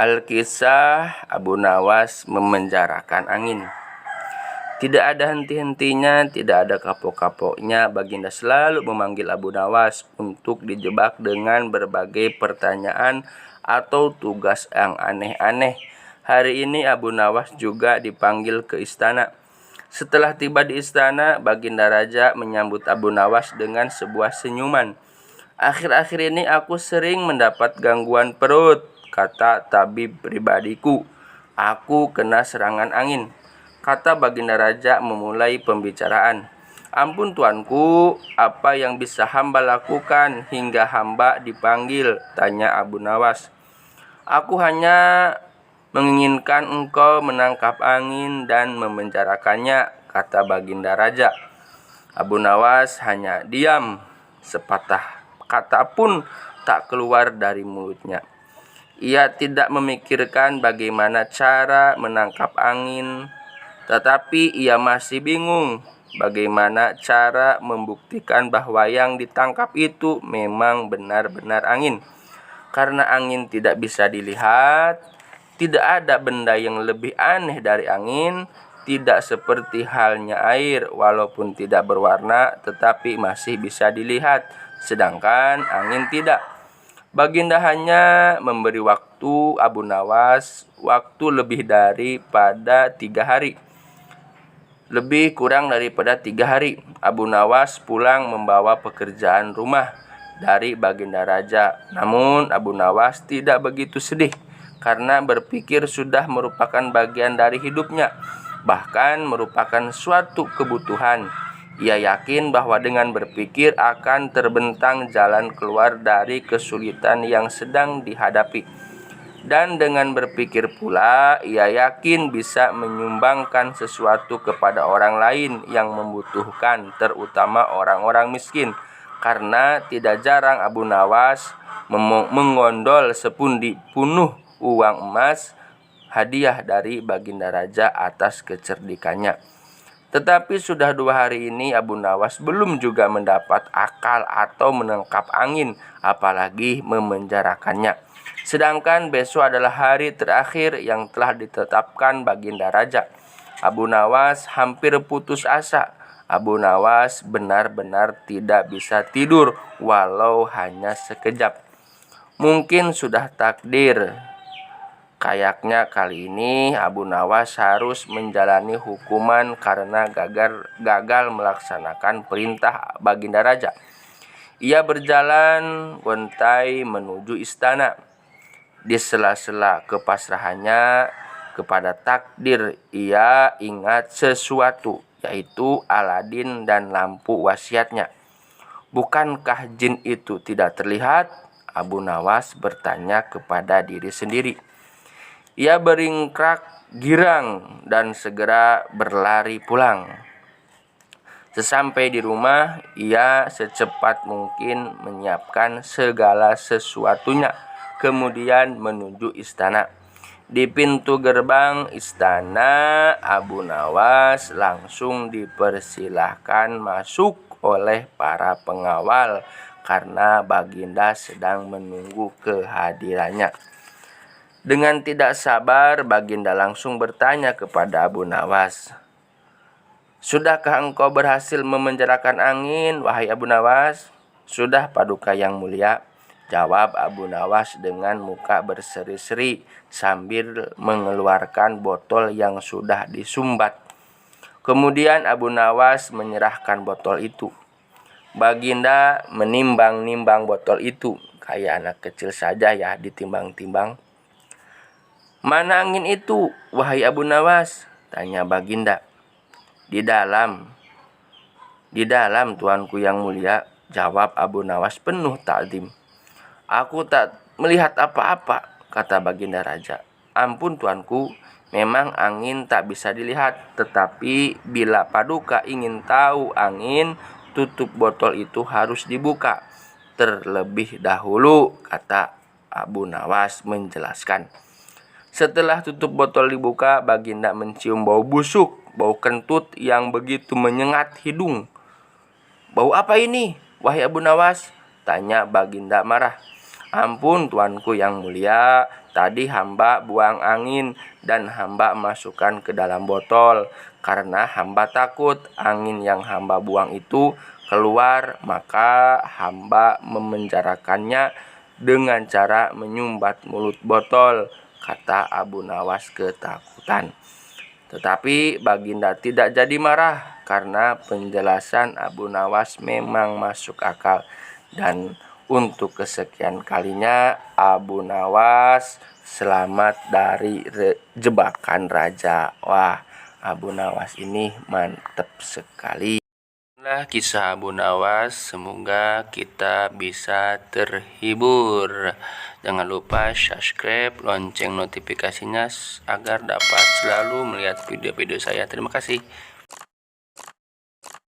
Alkisah Abu Nawas memenjarakan angin. Tidak ada henti-hentinya, tidak ada kapok-kapoknya, Baginda selalu memanggil Abu Nawas untuk dijebak dengan berbagai pertanyaan atau tugas yang aneh-aneh. Hari ini Abu Nawas juga dipanggil ke istana. Setelah tiba di istana, Baginda Raja menyambut Abu Nawas dengan sebuah senyuman. "Akhir-akhir ini aku sering mendapat gangguan perut," kata tabib pribadiku. "Aku kena serangan angin," kata Baginda Raja memulai pembicaraan. "Ampun tuanku, apa yang bisa hamba lakukan hingga hamba dipanggil?" tanya Abu Nawas. "Aku hanya menginginkan engkau menangkap angin dan memenjarakannya," kata Baginda Raja. Abu Nawas hanya diam, sepatah kata pun tak keluar dari mulutnya. Ia tidak memikirkan bagaimana cara menangkap angin, tetapi ia masih bingung bagaimana cara membuktikan bahwa yang ditangkap itu memang benar-benar angin. Karena angin tidak bisa dilihat, tidak ada benda yang lebih aneh dari angin. Tidak seperti halnya air, walaupun tidak berwarna tetapi masih bisa dilihat, sedangkan angin tidak. Baginda hanya memberi waktu Abu Nawas waktu lebih daripada 3 hari. Lebih kurang daripada 3 hari, Abu Nawas pulang membawa pekerjaan rumah dari Baginda Raja. Namun Abu Nawas tidak begitu sedih, karena berpikir sudah merupakan bagian dari hidupnya, bahkan merupakan suatu kebutuhan. Ia yakin bahwa dengan berpikir akan terbentang jalan keluar dari kesulitan yang sedang dihadapi. Dan dengan berpikir pula, ia yakin bisa menyumbangkan sesuatu kepada orang lain yang membutuhkan, terutama orang-orang miskin. Karena tidak jarang Abu Nawas mengondol sepundi penuh uang emas hadiah dari Baginda Raja atas kecerdikannya. Tetapi sudah 2 hari ini Abu Nawas belum juga mendapat akal atau menangkap angin, apalagi memenjarakannya. Sedangkan besok adalah hari terakhir yang telah ditetapkan Baginda Raja. Abu Nawas hampir putus asa. Abu Nawas benar-benar tidak bisa tidur walau hanya sekejap. Mungkin sudah takdir. Kayaknya kali ini Abu Nawas harus menjalani hukuman karena gagal melaksanakan perintah Baginda Raja. Ia berjalan gontai menuju istana. Di sela-sela kepasrahannya kepada takdir, ia ingat sesuatu, yaitu Aladin dan lampu wasiatnya. Bukankah jin itu tidak terlihat? Abu Nawas bertanya kepada diri sendiri. Ia beringkrak girang dan segera berlari pulang. Sesampai di rumah, ia secepat mungkin menyiapkan segala sesuatunya, kemudian menuju istana. Di pintu gerbang istana, Abu Nawas langsung dipersilahkan masuk oleh para pengawal karena Baginda sedang menunggu kehadirannya. Dengan tidak sabar, Baginda langsung bertanya kepada Abu Nawas. "Sudahkah engkau berhasil memenjarakan angin, wahai Abu Nawas?" "Sudah, Paduka yang mulia," jawab Abu Nawas dengan muka berseri-seri sambil mengeluarkan botol yang sudah disumbat. Kemudian Abu Nawas menyerahkan botol itu. Baginda menimbang-nimbang botol itu, kayak anak kecil saja ya ditimbang-timbang. "Mana angin itu, wahai Abu Nawas?" tanya Baginda. Di dalam tuanku yang mulia," jawab Abu Nawas penuh ta'zim. "Aku tak melihat apa-apa," kata Baginda Raja. "Ampun tuanku, memang angin tak bisa dilihat, tetapi bila Paduka ingin tahu angin, tutup botol itu harus dibuka terlebih dahulu," kata Abu Nawas menjelaskan. Setelah tutup botol dibuka, Baginda mencium bau busuk, bau kentut yang begitu menyengat hidung. "Bau apa ini, wahai Abu Nawas?" tanya Baginda marah. "Ampun tuanku yang mulia, tadi hamba buang angin dan hamba masukkan ke dalam botol karena hamba takut angin yang hamba buang itu keluar, maka hamba memenjarakannya dengan cara menyumbat mulut botol, kata Abu Nawas ketakutan. Tetapi Baginda tidak jadi marah karena penjelasan Abu Nawas memang masuk akal. Dan untuk kesekian kalinya Abu Nawas selamat dari jebakan raja. Wah, Abu Nawas ini mantap sekali. Inilah kisah Abu Nawas, semoga kita bisa terhibur. Jangan lupa subscribe, lonceng notifikasinya agar dapat selalu melihat video-video saya. Terima kasih.